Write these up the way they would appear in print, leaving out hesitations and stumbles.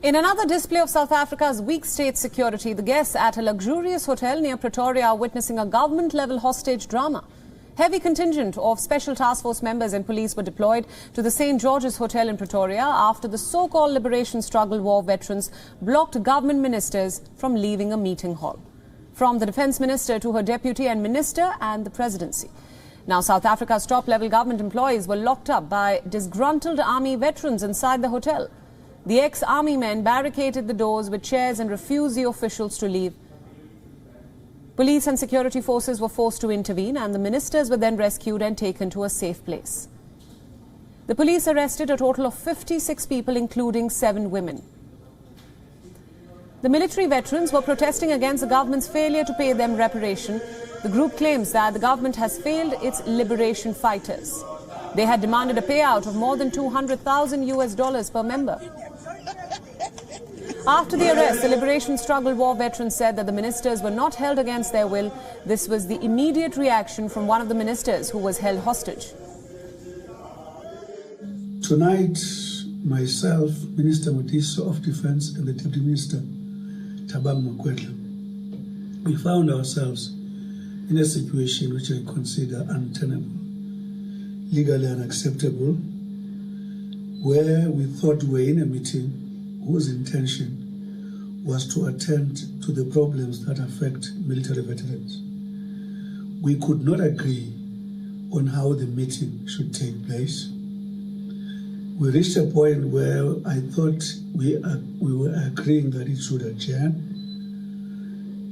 In another display of South Africa's weak state security, the guests at a luxurious hotel near Pretoria are witnessing a government-level hostage drama. Heavy contingent of Special Task Force members and police were deployed to the St. George's Hotel in Pretoria after the so-called Liberation Struggle War veterans blocked government ministers from leaving a meeting hall. From the Defence Minister to her deputy and minister and the presidency. Now, South Africa's top-level government employees were locked up by disgruntled army veterans inside the hotel. The ex-army men barricaded the doors with chairs and refused the officials to leave. Police and security forces were forced to intervene, and the ministers were then rescued and taken to a safe place. The police arrested a total of 56 people, including 7 women. The military veterans were protesting against the government's failure to pay them reparation. The group claims that the government has failed its liberation fighters. They had demanded a payout of more than $200,000 per member. After the arrest, the Liberation Struggle War veterans said that the ministers were not held against their will. This was the immediate reaction from one of the ministers who was held hostage. Tonight, myself, Minister Mutiso of Defence, and the Deputy Minister, Thabang Makwetla, we found ourselves in a situation which I consider untenable, legally unacceptable, where we thought we were in a meeting whose intention was to attend to the problems that affect military veterans. We could not agree on how the meeting should take place. We reached a point where I thought we were agreeing that it should adjourn.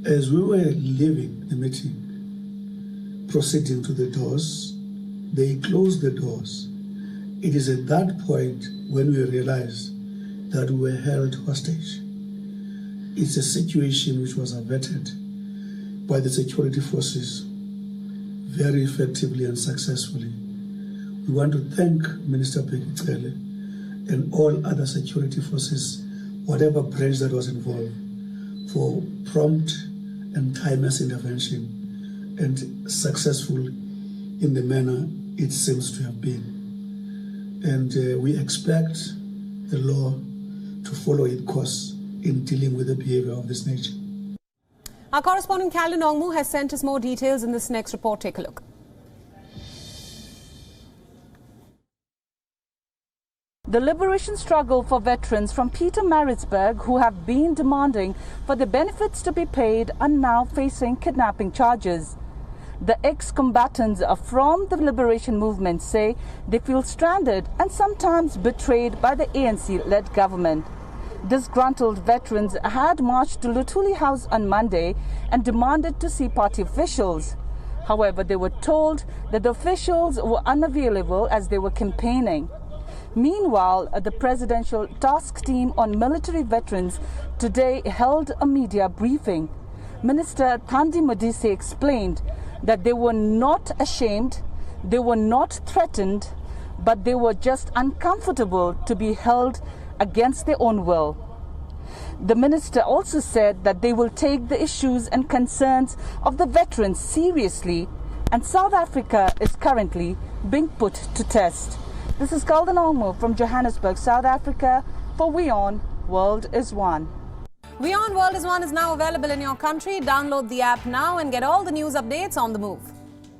As we were leaving the meeting, proceeding to the doors, they closed the doors. It is at that point when we realized that we were held hostage. It's a situation which was averted by the security forces very effectively and successfully. We want to thank Minister Pekicele and all other security forces, whatever branch that was involved, for prompt and timeless intervention and successful in the manner it seems to have been. And we expect the law to follow its course in dealing with the behavior of this nature. Our correspondent Calvin Ongmu has sent us more details in this next report. Take a look. The liberation struggle for veterans from Pietermaritzburg who have been demanding for the benefits to be paid are now facing kidnapping charges. The ex-combatants from the liberation movement say they feel stranded and sometimes betrayed by the ANC-led government. Disgruntled veterans had marched to Luthuli House on Monday and demanded to see party officials. However, they were told that the officials were unavailable as they were campaigning. Meanwhile, the Presidential Task Team on Military Veterans today held a media briefing. Minister Thandi Modise explained that they were not ashamed, they were not threatened, but they were just uncomfortable to be held against their own will. The minister also said that they will take the issues and concerns of the veterans seriously, and South Africa is currently being put to test. This is Calvin Ongmu from Johannesburg, South Africa for WION World is One. WION World is One is now available in your country. Download the app now and get all the news updates on the move.